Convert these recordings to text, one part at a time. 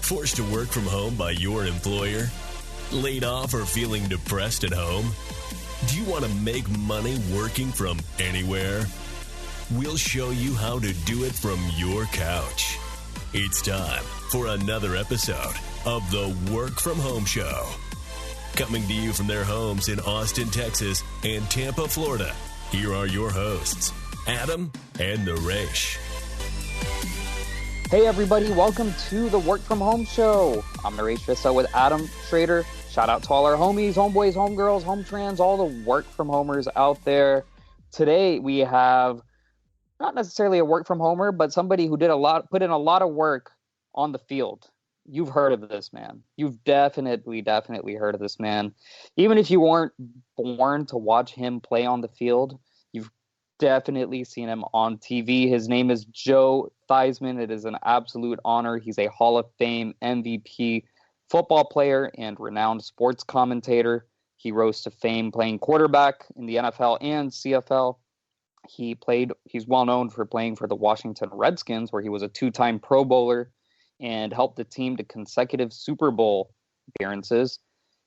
Forced to work from home by your employer? Laid off or feeling depressed at home? Do you want to make money working from anywhere? We'll show you how to do it from your couch. It's time for another episode of the Work From Home Show. Coming to you from their homes in Austin, Texas and Tampa, Florida, here are your hosts, Adam and Naresh. Hey everybody, welcome to the Work From Home Show. I'm Naresh with Adam Schrader. Shout out to all our homies, homeboys, homegirls, home trans, all the work from homers out there. Today we have not necessarily a work from homer, but somebody who put in a lot of work on the field. You've heard of this man. You've definitely heard of this man. Even if you weren't born to watch him play on the field, you've definitely seen him on TV. His name is Joe Theismann. It is an absolute honor. He's a Hall of Fame MVP football player and renowned sports commentator. He rose to fame playing quarterback in the NFL and CFL. He's well known for playing for the Washington Redskins, where he was a two-time Pro Bowler and helped the team to consecutive Super Bowl appearances,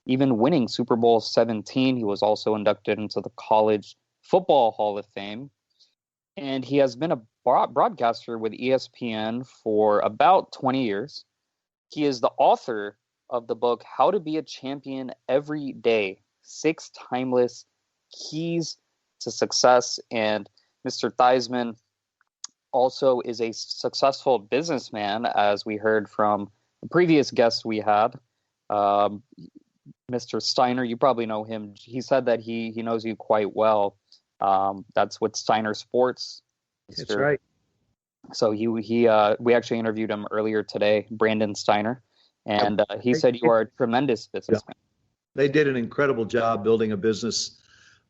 even winning Super Bowl 17. He was also inducted into the College Football Hall of Fame. And he has been a broadcaster with ESPN for about 20 years. He is the author of the book, How to Be a Champion Every Day, 6 Timeless Keys to Success. And Mr. Theismann also is a successful businessman, as we heard from the previous guest we had, Mr. Steiner. You probably know him. He said that he knows you quite well. That's with Steiner Sports. That's right. So we actually interviewed him earlier today, Brandon Steiner, and he said you are a tremendous businessman. They did an incredible job building a business,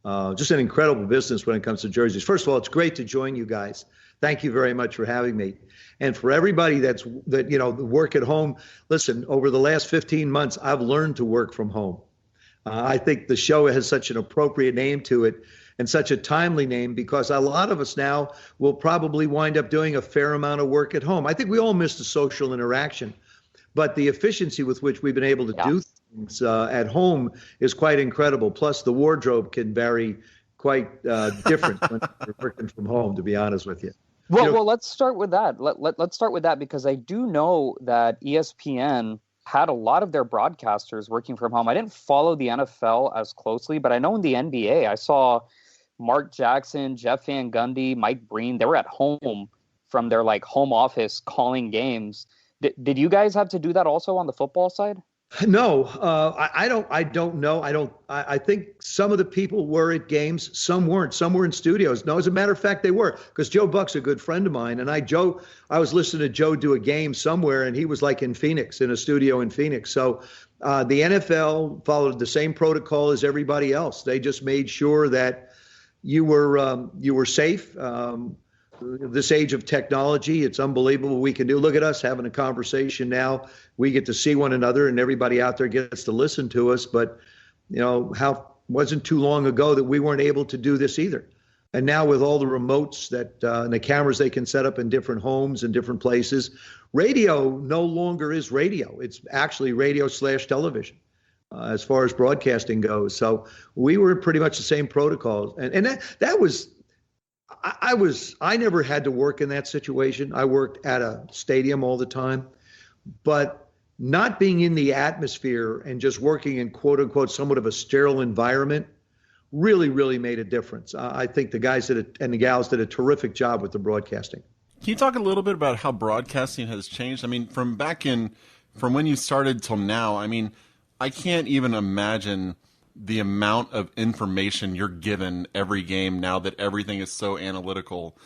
just an incredible business when it comes to jerseys. First of all, it's great to join you guys. Thank you very much for having me. And for everybody that work at home, listen, over the last 15 months, I've learned to work from home. I think the show has such an appropriate name to it and such a timely name, because a lot of us now will probably wind up doing a fair amount of work at home. I think we all miss the social interaction, but the efficiency with which we've been able to do things at home is quite incredible. Plus, the wardrobe can vary quite different when you're working from home, to be honest with you. Well, let's start with that. Let's start with that, because I do know that ESPN had a lot of their broadcasters working from home. I didn't follow the NFL as closely, but I know in the NBA, I saw Mark Jackson, Jeff Van Gundy, Mike Breen. They were at home from their home office calling games. Did you guys have to do that also on the football side? No, I don't know. I think some of the people were at games. Some weren't. Some were in studios. No, as a matter of fact, they were, because Joe Buck's a good friend of mine. And I was listening to Joe do a game somewhere, and he was in Phoenix, in a studio in Phoenix. So the NFL followed the same protocol as everybody else. They just made sure that you were safe. This age of technology, it's unbelievable what we can do. Look at us having a conversation now. We get to see one another, and everybody out there gets to listen to us. But, wasn't too long ago that we weren't able to do this either. And now with all the remotes and the cameras they can set up in different homes and different places, radio no longer is radio. It's actually radio/television. As far as broadcasting goes. So we were pretty much the same protocols. And that was, I never had to work in that situation. I worked at a stadium all the time, but not being in the atmosphere and just working in quote unquote, somewhat of a sterile environment really, really made a difference. I think the guys and the gals did a terrific job with the broadcasting. Can you talk a little bit about how broadcasting has changed? I mean, from when you started till now, I can't even imagine the amount of information you're given every game now that everything is so analytical.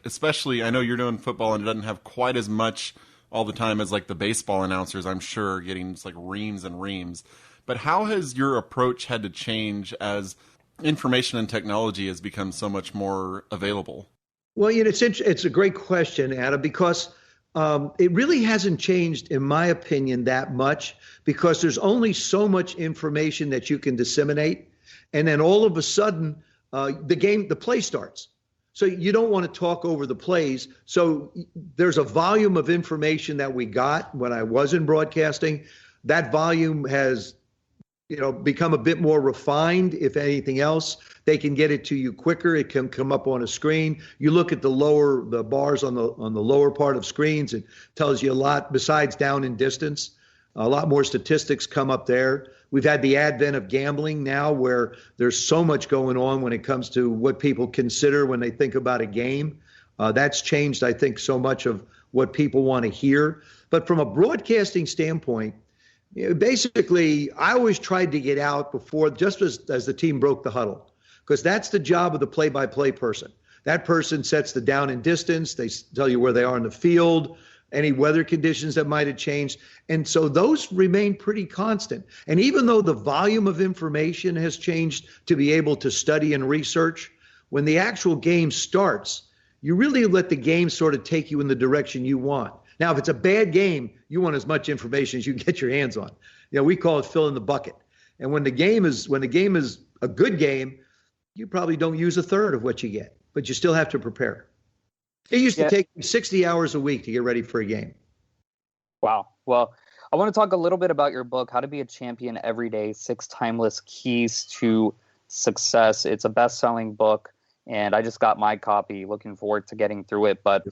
Especially, I know you're doing football and it doesn't have quite as much all the time as the baseball announcers, I'm sure, getting just reams and reams. But how has your approach had to change as information and technology has become so much more available? Well, it's a great question, Adam, because it really hasn't changed, in my opinion, that much, because there's only so much information that you can disseminate. And then all of a sudden, the play starts. So you don't want to talk over the plays. So there's a volume of information that we got when I was in broadcasting. That volume has, become a bit more refined. If anything else, they can get it to you quicker. It can come up on a screen. You look at the bars on the lower part of screens. It tells you a lot besides down and distance. A lot more statistics come up there. We've had the advent of gambling now where there's so much going on when it comes to what people consider when they think about a game. That's changed, I think, so much of what people want to hear. But from a broadcasting standpoint, basically, I always tried to get out before, just as the team broke the huddle, because that's the job of the play-by-play person. That person sets the down and distance. They tell you where they are in the field, any weather conditions that might have changed. And so those remain pretty constant. And even though the volume of information has changed to be able to study and research, when the actual game starts, you really let the game sort of take you in the direction you want. Now, if it's a bad game, you want as much information as you can get your hands on. We call it fill in the bucket. And when the game is a good game, you probably don't use a third of what you get, but you still have to prepare. It used to take me 60 hours a week to get ready for a game. Wow. Well, I want to talk a little bit about your book, How to Be a Champion Every Day, 6 Timeless Keys to Success. It's a best-selling book, and I just got my copy. Looking forward to getting through it. But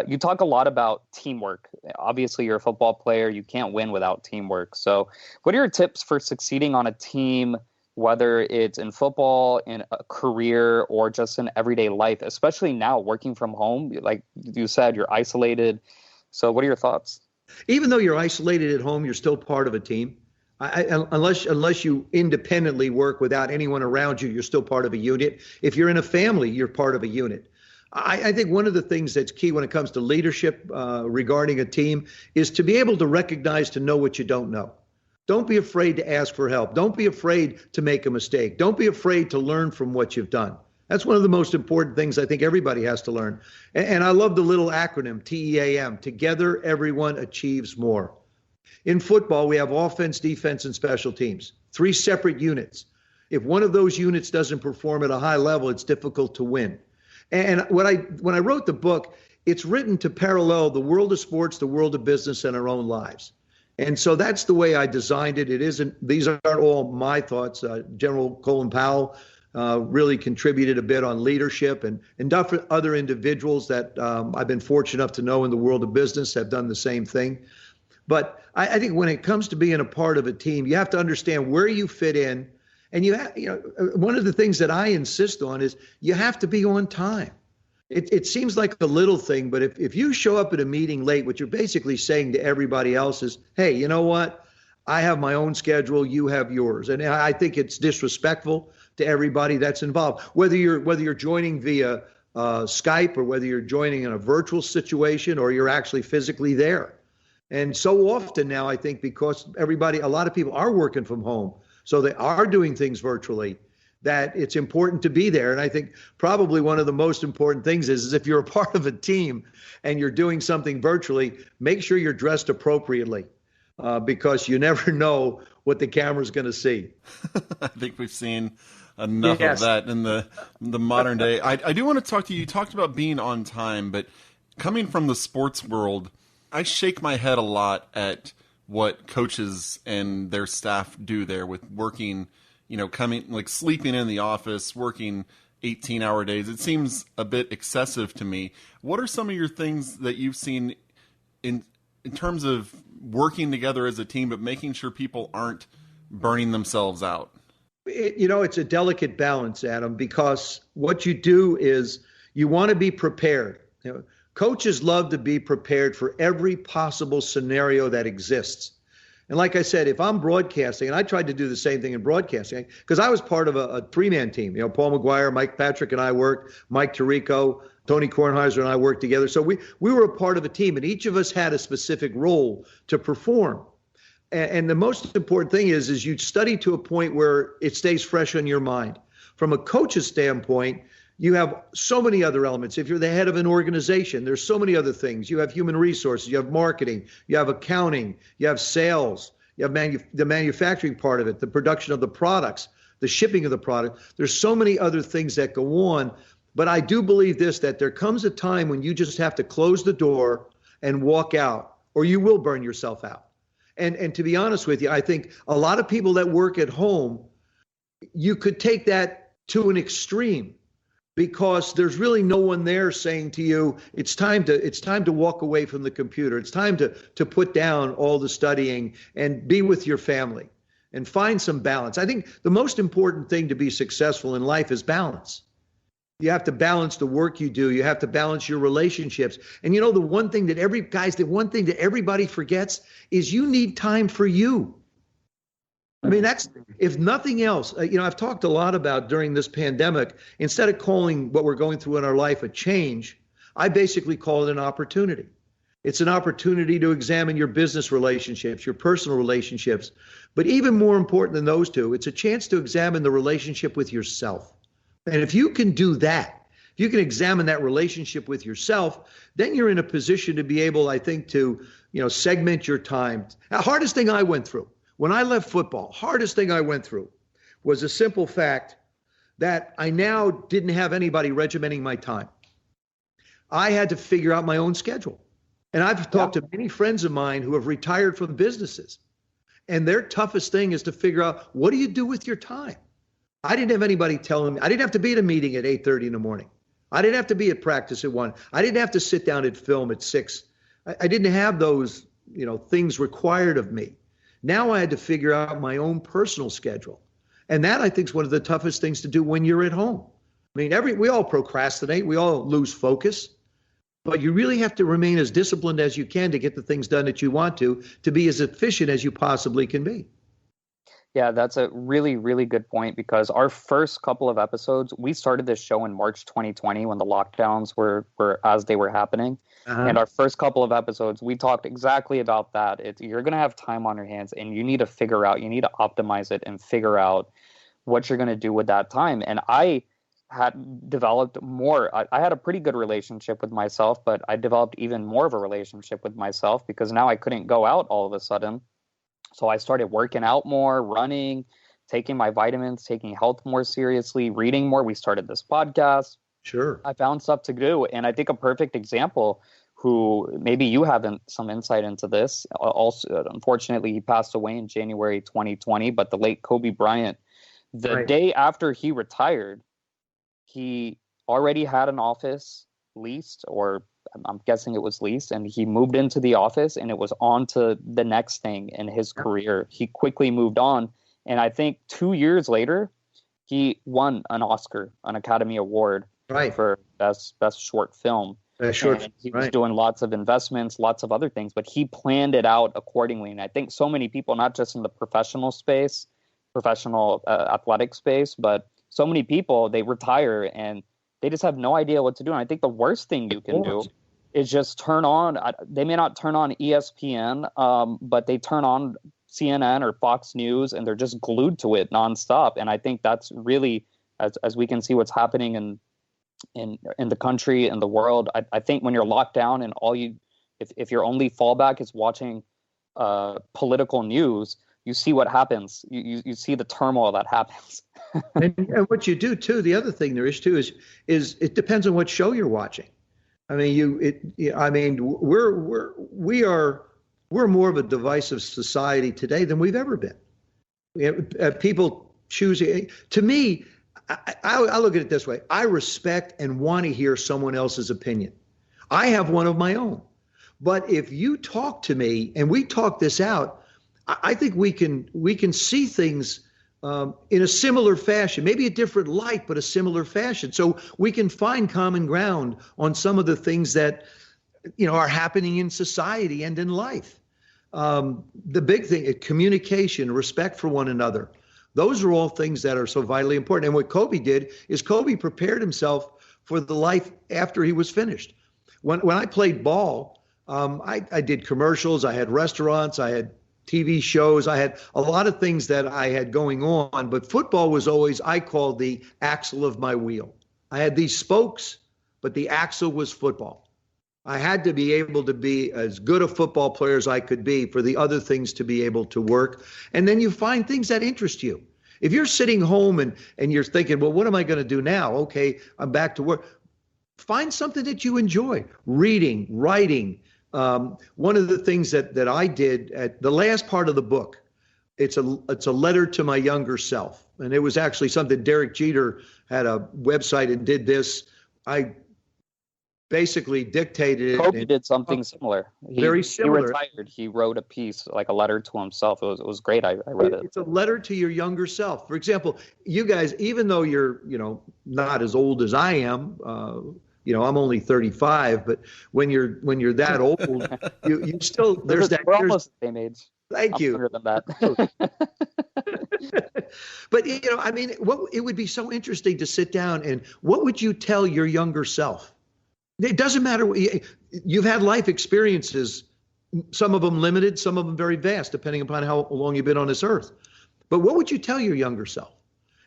you talk a lot about teamwork. Obviously, you're a football player. You can't win without teamwork. So what are your tips for succeeding on a team, whether it's in football, in a career, or just in everyday life, especially now working from home? Like you said, you're isolated. So what are your thoughts? Even though you're isolated at home, you're still part of a team. Unless you independently work without anyone around you, you're still part of a unit. If you're in a family, you're part of a unit. I think one of the things that's key when it comes to leadership regarding a team is to be able to recognize, to know what you don't know. Don't be afraid to ask for help. Don't be afraid to make a mistake. Don't be afraid to learn from what you've done. That's one of the most important things I think everybody has to learn. And I love the little acronym, TEAM, Together Everyone Achieves More. In football, we have offense, defense, and special teams, 3 separate units. If one of those units doesn't perform at a high level, it's difficult to win. And when I wrote the book, it's written to parallel the world of sports, the world of business, and our own lives. And so that's the way I designed it. These aren't all my thoughts. General Colin Powell really contributed a bit on leadership, and other individuals that I've been fortunate enough to know in the world of business have done the same thing. But I think when it comes to being a part of a team, you have to understand where you fit in. And one of the things that I insist on is you have to be on time. It seems like a little thing, but if you show up at a meeting late, what you're basically saying to everybody else is, hey, you know what? I have my own schedule, you have yours. And I think it's disrespectful to everybody that's involved. Whether you're joining via Skype, or whether you're joining in a virtual situation, or you're actually physically there. And so often now, I think because a lot of people are working from home, so they are doing things virtually, that it's important to be there. And I think probably one of the most important things is if you're a part of a team and you're doing something virtually, make sure you're dressed appropriately, because you never know what the camera's going to see. I think we've seen enough of that in the modern day. I do want to talk to you. You talked about being on time, but coming from the sports world, I shake my head a lot at what coaches and their staff do there with working, sleeping in the office, working 18-hour days. It seems a bit excessive to me. What are some of your things that you've seen in terms of working together as a team, but making sure people aren't burning themselves out? It's a delicate balance, Adam, because what you do is you want to be prepared. Coaches love to be prepared for every possible scenario that exists. And like I said, if I'm broadcasting, and I tried to do the same thing in broadcasting, because I was part of a 3-man team. Paul McGuire, Mike Patrick and I worked, Mike Tirico, Tony Kornheiser and I worked together. So we were a part of a team, and each of us had a specific role to perform. And the most important thing is you study to a point where it stays fresh on your mind. From a coach's standpoint, you have so many other elements. If you're the head of an organization, there's so many other things. You have human resources, you have marketing, you have accounting, you have sales, you have the manufacturing part of it, the production of the products, the shipping of the product. There's so many other things that go on. But I do believe this, that there comes a time when you just have to close the door and walk out, or you will burn yourself out. And to be honest with you, I think a lot of people that work at home, you could take that to an extreme, because there's really no one there saying to you, it's time to walk away from the computer. It's time to put down all the studying and be with your family and find some balance. I think the most important thing to be successful in life is balance. You have to balance the work you do. You have to balance your relationships. And the one thing that everybody forgets is you need time for you. I mean, that's, if nothing else, I've talked a lot about during this pandemic, instead of calling what we're going through in our life a change, I basically call it an opportunity. It's an opportunity to examine your business relationships, your personal relationships. But even more important than those two, it's a chance to examine the relationship with yourself. And if you can do that, if you can examine that relationship with yourself, then you're in a position to be able, I think, to, segment your time. The hardest thing I went through when I left football, hardest thing I went through was a simple fact that I now didn't have anybody regimenting my time. I had to figure out my own schedule. And I've talked to many friends of mine who have retired from businesses, and their toughest thing is to figure out, what do you do with your time? I didn't have anybody telling me. I didn't have to be at a meeting at 8:30 in the morning. I didn't have to be at practice at 1. I didn't have to sit down at film at 6. I didn't have those, things required of me. Now I had to figure out my own personal schedule. And that, I think, is one of the toughest things to do when you're at home. I mean, we all procrastinate. We all lose focus. But you really have to remain as disciplined as you can to get the things done that you want to be as efficient as you possibly can be. Yeah, that's a really, really good point, because our first couple of episodes, we started this show in March 2020 when the lockdowns were as they were happening. Uh-huh. And our first couple of episodes, we talked exactly about that. You're going to have time on your hands, and you need to optimize it and figure out what you're going to do with that time. And I had developed more. I had a pretty good relationship with myself, but I developed even more of a relationship with myself because now I couldn't go out all of a sudden. So I started working out more, running, taking my vitamins, taking health more seriously, reading more. We started this podcast. Sure. I found stuff to do. And I think a perfect example, who maybe you have some insight into this. Also, unfortunately, he passed away in January 2020, but the late Kobe Bryant, the day after he retired, he already had an office leased, or I'm guessing it was leased, and he moved into the office, and it was on to the next thing in his career. He quickly moved on. And I think 2 years later, he won an Oscar, an Academy Award for best short film. He was doing lots of investments, lots of other things, but he planned it out accordingly. And I think so many people, not just in the professional space, athletic space, but so many people, they retire and they just have no idea what to do. And I think the worst thing you can do is just turn on, they may not turn on ESPN, but they turn on CNN or Fox News, and they're just glued to it nonstop. And I think that's really, as we can see what's happening in the country and the world, I think when you're locked down and if your only fallback is watching political news, you see what happens. You see the turmoil that happens. and what you do too, the other thing there is too is it depends on what show you're watching. I mean, we're more of a divisive society today than we've ever been. People choosing. To me, I look at it this way: I respect and want to hear someone else's opinion. I have one of my own, but if you talk to me and we talk this out, I think we can see things in a similar fashion, maybe a different light, but a similar fashion. So we can find common ground on some of the things that, are happening in society and in life. The big thing, communication, respect for one another. Those are all things that are so vitally important. And what Kobe did is Kobe prepared himself for the life after he was finished. When I played ball, I did commercials, I had restaurants, I had TV shows. I had a lot of things that I had going on, but football was always, I called the axle of my wheel. I had these spokes, but the axle was football. I had to be able to be as good a football player as I could be for the other things to be able to work. And then you find things that interest you. If you're sitting home and you're thinking, well, what am I going to do now? Okay, I'm back to work. Find something that you enjoy. Reading, writing. One of the things that I did at the last part of the book, it's a letter to my younger self. And it was actually something Derek Jeter had a website and did this. I basically dictated it. Kobe did something similar. Very similar. He retired. He wrote a piece, like a letter to himself. It was great. I read it. It's a letter to your younger self. For example, you guys, even though you're, not as old as I am, I'm only 35, but when you're that old, you still, there's that. We're almost the same age. Thank you. Younger than that. But, it would be so interesting to sit down and what would you tell your younger self? It doesn't matter. You've had life experiences, some of them limited, some of them very vast, depending upon how long you've been on this earth. But what would you tell your younger self?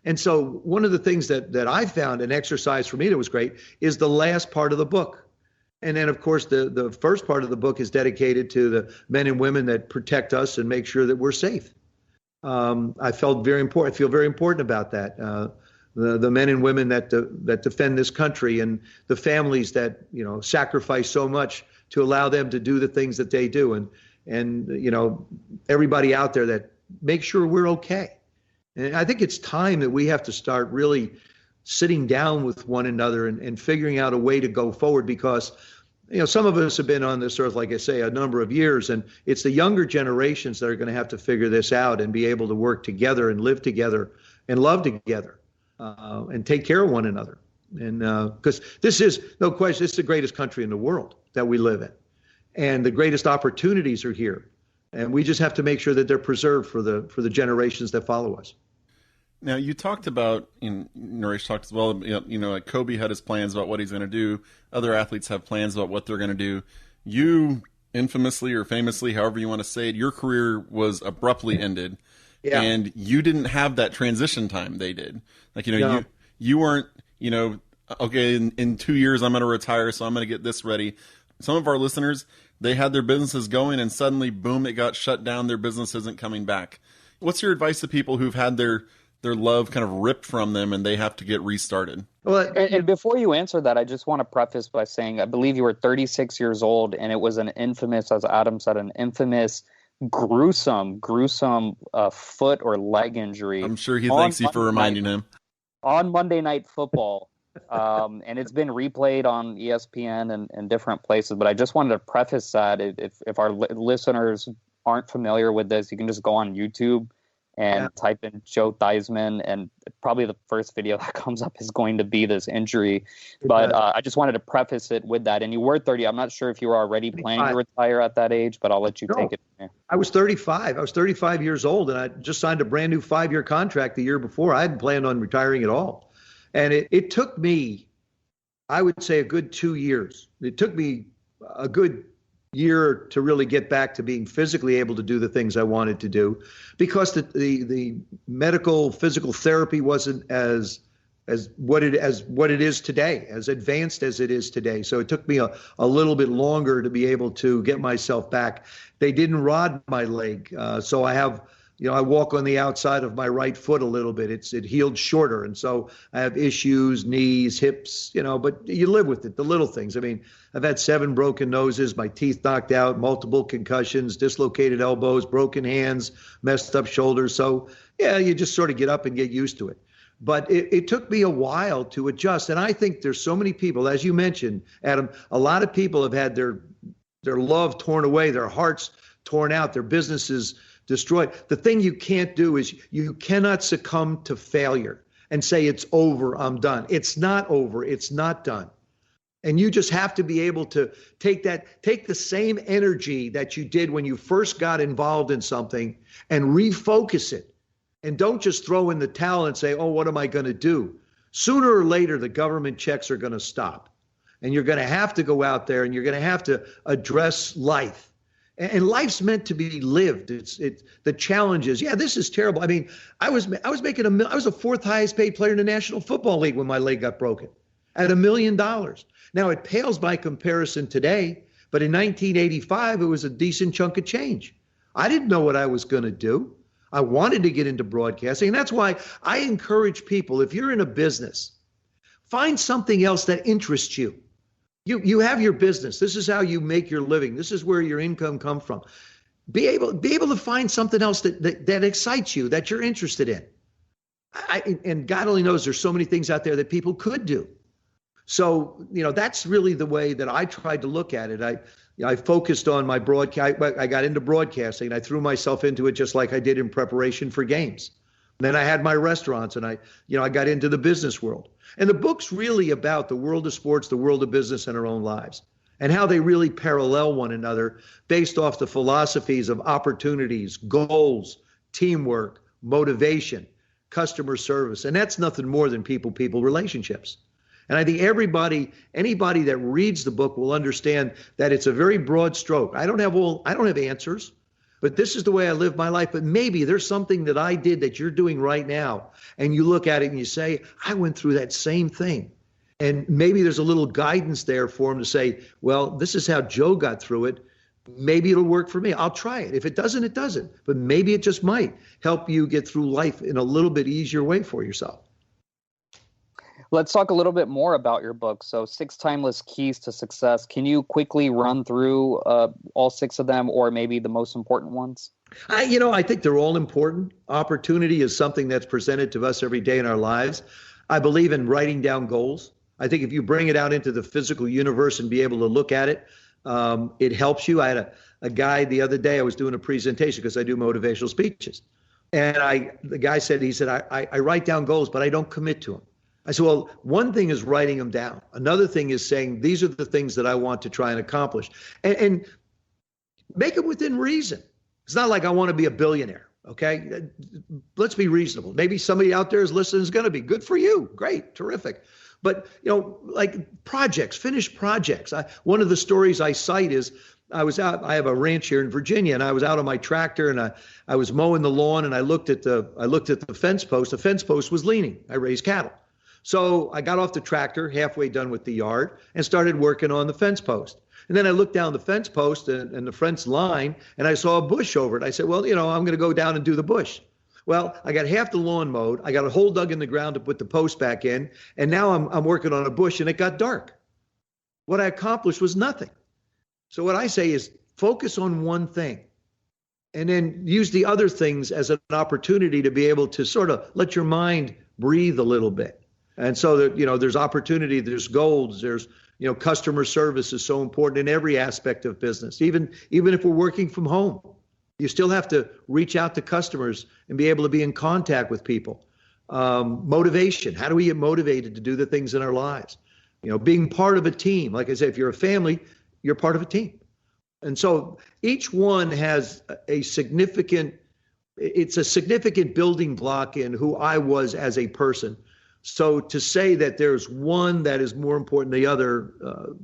And so one of the things that I found an exercise for me that was great is the last part of the book. And then, of course, the first part of the book is dedicated to the men and women that protect us and make sure that we're safe. I feel very important about that. The men and women that defend this country and the families that, sacrifice so much to allow them to do the things that they do. And everybody out there that makes sure we're okay. And I think it's time that we have to start really sitting down with one another and figuring out a way to go forward because, some of us have been on this earth, like I say, a number of years, and it's the younger generations that are going to have to figure this out and be able to work together and live together and love together and take care of one another. And because this is, no question, this is the greatest country in the world that we live in. And the greatest opportunities are here. And we just have to make sure that they're preserved for the generations that follow us. Now, you talked about, Naresh talked as well, like Kobe had his plans about what he's going to do. Other athletes have plans about what they're going to do. You, infamously or famously, however you want to say it, your career was abruptly ended. Yeah. And you didn't have that transition time they did. Like, no. you weren't, okay, in 2 years I'm going to retire, so I'm going to get this ready. Some of our listeners, they had their businesses going and suddenly, boom, it got shut down. Their business isn't coming back. What's your advice to people who've had their love kind of ripped from them and they have to get restarted? Well, and before you answer that, I just want to preface by saying I believe you were 36 years old and it was an infamous, as Adam said, gruesome foot or leg injury. I'm sure he thanks you for reminding him. On Monday Night Football. And it's been replayed on ESPN and different places. But I just wanted to preface that if our listeners aren't familiar with this, you can just go on YouTube and type in Joe Theismann, and probably the first video that comes up is going to be this injury. But I just wanted to preface it with that. And you were 30. I'm not sure if you were already planning to retire at that age, but I'll let you take it from here. I was 35. I was 35 years old, and I just signed a brand new 5-year contract the year before. I hadn't planned on retiring at all. And it took me, I would say, a good 2 years. It took me a good year to really get back to being physically able to do the things I wanted to do, because the medical physical therapy wasn't as what it is today, as advanced as it is today. So it took me a little bit longer to be able to get myself back. They didn't rod my leg, so I have. I walk on the outside of my right foot a little bit. It healed shorter. And so I have issues, knees, hips, but you live with it, the little things. I mean, I've had 7 broken noses, my teeth knocked out, multiple concussions, dislocated elbows, broken hands, messed up shoulders. So, yeah, you just sort of get up and get used to it. But it took me a while to adjust. And I think there's so many people, as you mentioned, Adam, a lot of people have had their love torn away, their hearts torn out, their businesses destroyed. The thing you can't do is you cannot succumb to failure and say it's over, I'm done. It's not over, it's not done. And you just have to be able to take the same energy that you did when you first got involved in something and refocus it. And don't just throw in the towel and say, oh, what am I going to do? Sooner or later, the government checks are going to stop. And you're going to have to go out there and you're going to have to address life. And life's meant to be lived. It's the challenges. Yeah, this is terrible. I mean, I was making I was the 4th highest paid player in the National Football League when my leg got broken at $1 million. Now it pales by comparison today, but in 1985 it was a decent chunk of change. I didn't know what I was going to do. I wanted to get into broadcasting. And that's why I encourage people, if you're in a business, find something else that interests you. You have your business. This is how you make your living. This is where your income comes from. Be able to find something else that excites you, that you're interested in. And God only knows there's so many things out there that people could do. So, that's really the way that I tried to look at it. I focused on my broadcast. I got into broadcasting. I threw myself into it just like I did in preparation for games. And then I had my restaurants, and I got into the business world. And the book's really about the world of sports, the world of business, and our own lives, and how they really parallel one another based off the philosophies of opportunities, goals, teamwork, motivation, customer service. And that's nothing more than people relationships. And I think anybody that reads the book will understand that it's a very broad stroke. I don't have answers, but this is the way I live my life. But maybe there's something that I did that you're doing right now, and you look at it and you say, I went through that same thing. And maybe there's a little guidance there for him to say, well, this is how Joe got through it. Maybe it'll work for me. I'll try it. If it doesn't, it doesn't. But maybe it just might help you get through life in a little bit easier way for yourself. Let's talk a little bit more about your book. So 6 Timeless Keys to Success. Can you quickly run through all 6 of them, or maybe the most important ones? I think they're all important. Opportunity is something that's presented to us every day in our lives. I believe in writing down goals. I think if you bring it out into the physical universe and be able to look at it, it helps you. I had a guy the other day, I was doing a presentation because I do motivational speeches. And the guy said, I write down goals, but I don't commit to them. I said, well, one thing is writing them down. Another thing is saying, these are the things that I want to try and accomplish. And make it within reason. It's not like I want to be a billionaire, okay? Let's be reasonable. Maybe somebody out there is listening is going to be. Good for you. Great. Terrific. But, like projects, finished projects. One of the stories I cite is I was out, I have a ranch here in Virginia, and I was out on my tractor, and I was mowing the lawn, and I looked at the fence post. The fence post was leaning. I raise cattle. So I got off the tractor, halfway done with the yard, and started working on the fence post. And then I looked down the fence post and the fence line, and I saw a bush over it. I said, well, I'm going to go down and do the bush. Well, I got half the lawn mowed. I got a hole dug in the ground to put the post back in. And now I'm working on a bush, and it got dark. What I accomplished was nothing. So what I say is focus on one thing, and then use the other things as an opportunity to be able to sort of let your mind breathe a little bit. And so that, there's opportunity, there's goals, there's, customer service is so important in every aspect of business. Even if we're working from home, you still have to reach out to customers and be able to be in contact with people. Motivation. How do we get motivated to do the things in our lives? Being part of a team. Like I said, if you're a family, you're part of a team. And so each one has it's a significant building block in who I was as a person. So to say that there's one that is more important than the other,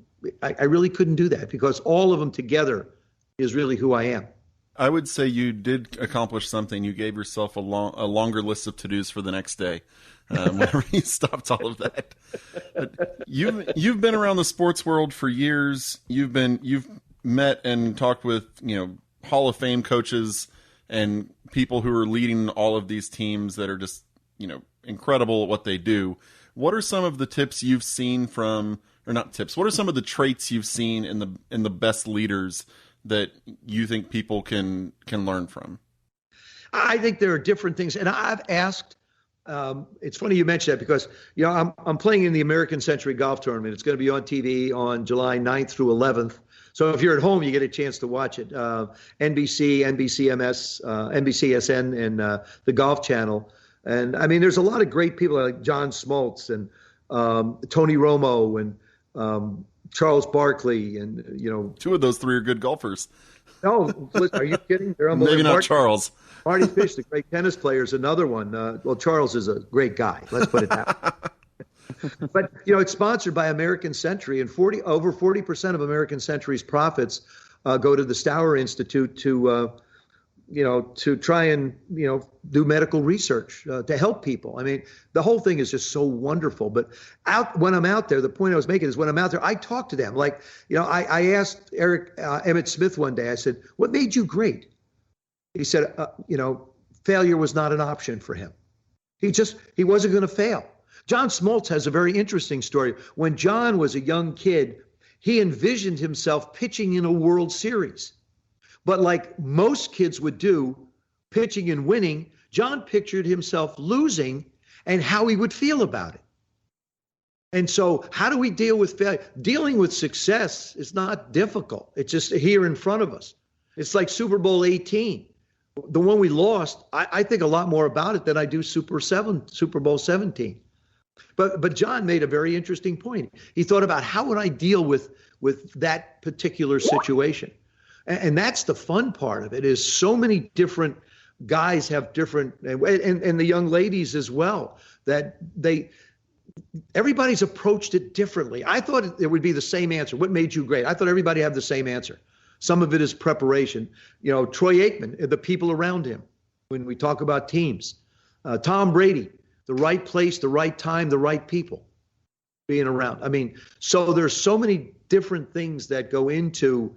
I really couldn't do that, because all of them together is really who I am. I would say you did accomplish something. You gave yourself a longer list of to-dos for the next day whenever you stopped all of that. You've been around the sports world for years. You've met and talked with Hall of Fame coaches and people who are leading all of these teams that are just incredible at what they do. What are some of the tips you've seen what are some of the traits you've seen in the best leaders that you think people can learn from? I think there are different things. And I've asked, it's funny you mentioned that, because, I'm playing in the American Century Golf Tournament. It's going to be on TV on July 9th through 11th. So if you're at home, you get a chance to watch it. NBC, NBCMS, NBCSN, and the Golf Channel. And I mean, there's a lot of great people like John Smoltz and Tony Romo and Charles Barkley, and 2 of those 3 are good golfers. No, are you kidding? They're maybe not Charles. Marty Fish, the great tennis player, is another one. Well, Charles is a great guy. Let's put it that way. But it's sponsored by American Century, and over 40% of American Century's profits go to the Stour Institute to try and, do medical research to help people. I mean, the whole thing is just so wonderful. But when I'm out there, the point I was making is when I'm out there, I talk to them. Like, I asked Eric Emmett Smith one day, I said, what made you great? He said, failure was not an option for him. He wasn't going to fail. John Smoltz has a very interesting story. When John was a young kid, he envisioned himself pitching in a World Series. But like most kids would do, pitching and winning, John pictured himself losing and how he would feel about it. And so how do we deal with failure? Dealing with success is not difficult. It's just here in front of us. It's like Super Bowl 18. The one we lost, I think a lot more about it than I do Super Bowl 17. But John made a very interesting point. He thought about how would I deal with that particular situation? And that's the fun part of it, is so many different guys have different, and the young ladies as well, that everybody's approached it differently. I thought it would be the same answer. What made you great? I thought everybody had the same answer. Some of it is preparation. You know, Troy Aikman, the people around him, when we talk about teams. Tom Brady, the right place, the right time, the right people being around. I mean, so there's so many different things that go into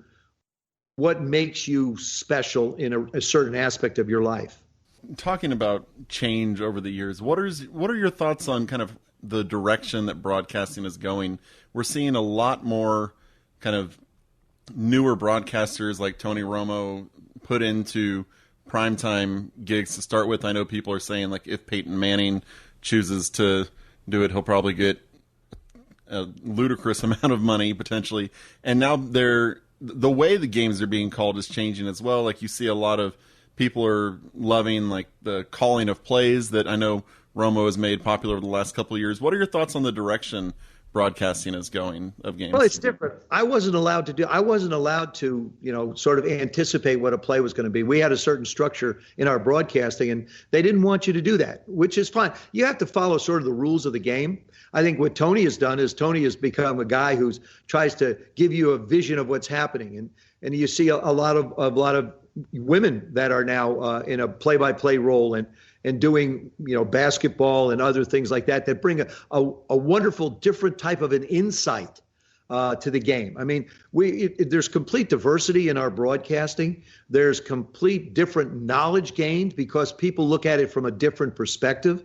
what makes you special in a certain aspect of your life. Talking about change over the years, what are your thoughts on kind of the direction that broadcasting is going? We're seeing a lot more kind of newer broadcasters like Tony Romo put into primetime gigs to start with. I know people are saying, like, if Peyton Manning chooses to do it, he'll probably get a ludicrous amount of money potentially. And now the way the games are being called is changing as well. Like, you see a lot of people are loving, like, the calling of plays that I know Romo has made popular over the last couple of years. What are your thoughts on the direction broadcasting is going of games? Well, it's different. I wasn't allowed to, sort of anticipate what a play was going to be. We had a certain structure in our broadcasting, and they didn't want you to do that, which is fine. You have to follow sort of the rules of the game. I think what Tony has done is Tony has become a guy who tries to give you a vision of what's happening. And you see a lot of women that are now in a play-by-play role and doing, basketball and other things like that bring a wonderful different type of an insight to the game. I mean, there's complete diversity in our broadcasting. There's complete different knowledge gained because people look at it from a different perspective.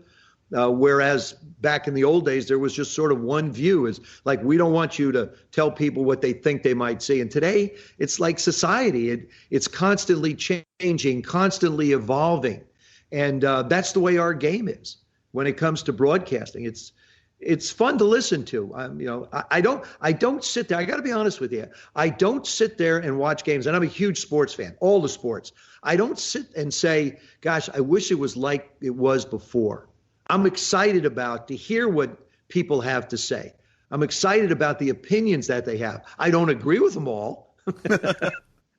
Whereas back in the old days, there was just sort of one view. Is like, we don't want you to tell people what they think they might see. And today, it's like society. It's constantly changing, constantly evolving. And that's the way our game is when it comes to broadcasting. It's fun to listen to. I don't sit there. I got to be honest with you. I don't sit there and watch games. And I'm a huge sports fan, all the sports. I don't sit and say, gosh, I wish it was like it was before. I'm excited to hear what people have to say. I'm excited about the opinions that they have. I don't agree with them all.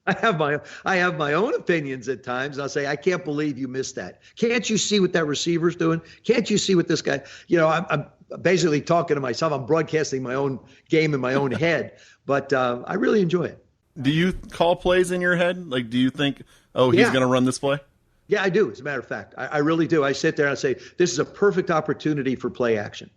I have my own opinions at times. I'll say, I can't believe you missed that. Can't you see what that receiver's doing? Can't you see what this guy, I'm basically talking to myself. I'm broadcasting my own game in my own head, but I really enjoy it. Do you call plays in your head? Like, do you think, he's going to run this play? Yeah, I do. As a matter of fact, I really do. I sit there and I say, this is a perfect opportunity for play action.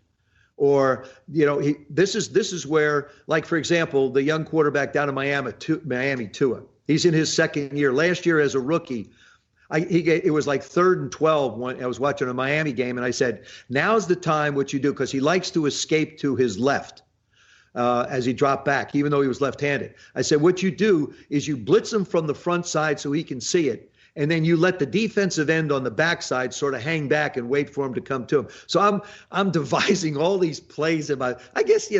Or, this is where, like, for example, the young quarterback down in Miami, Tua. He's in his second year. Last year as a rookie, it was like 3rd and 12 when I was watching a Miami game, and I said, now's the time what you do, because he likes to escape to his left as he dropped back, even though he was left-handed. I said, what you do is you blitz him from the front side so he can see it, and then you let the defensive end on the backside sort of hang back and wait for him to come to him. So I'm devising all these plays I guess,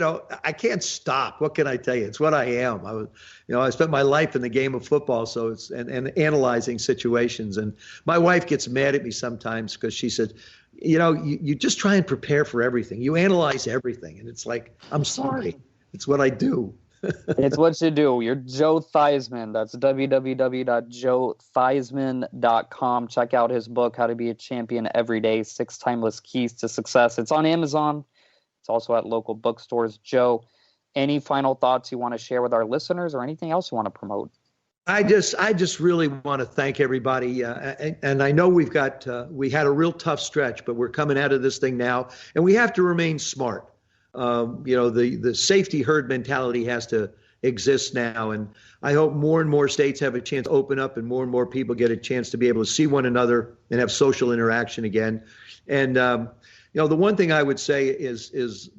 I can't stop. What can I tell you? It's what I am. I spent my life in the game of football, so it's and analyzing situations. And my wife gets mad at me sometimes because she said, you just try and prepare for everything. You analyze everything. And it's like, I'm sorry. It's what I do. It's what you do. You're Joe Theismann. That's www.joetheismann.com. Check out his book, How to Be a Champion Every Day, 6 Timeless Keys to Success. It's on Amazon. It's also at local bookstores. Joe, any final thoughts you want to share with our listeners or anything else you want to promote? I just really want to thank everybody. And I know we had a real tough stretch, but we're coming out of this thing now, and we have to remain smart. The safety herd mentality has to exists now. And I hope more and more states have a chance to open up and more people get a chance to be able to see one another and have social interaction again. And, the one thing I would say is,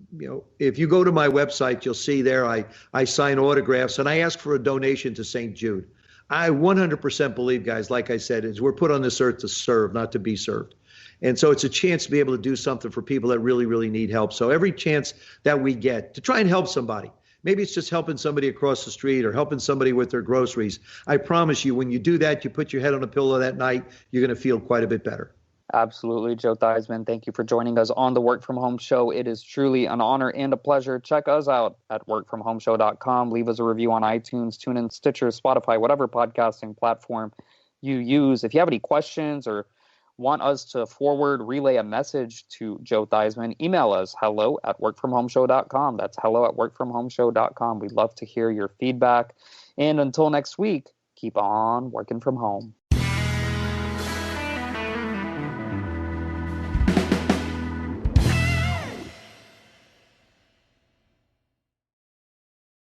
if you go to my website, you'll see there I sign autographs and I ask for a donation to St. Jude. I 100% believe, guys, like I said, is we're put on this earth to serve, not to be served. And so it's a chance to be able to do something for people that really, really need help. So every chance that we get to try and help somebody, maybe it's just helping somebody across the street or helping somebody with their groceries. I promise you, when you do that, you put your head on a pillow that night, you're going to feel quite a bit better. Absolutely. Joe Theismann, thank you for joining us on the Work From Home Show. It is truly an honor and a pleasure. Check us out at workfromhomeshow.com. Leave us a review on iTunes, TuneIn, Stitcher, Spotify, whatever podcasting platform you use. If you have any questions or want us to relay a message to Joe Theismann, email us hello@workfromhomeshow.com. That's hello@workfromhomeshow.com. We'd love to hear your feedback. And until next week, keep on working from home.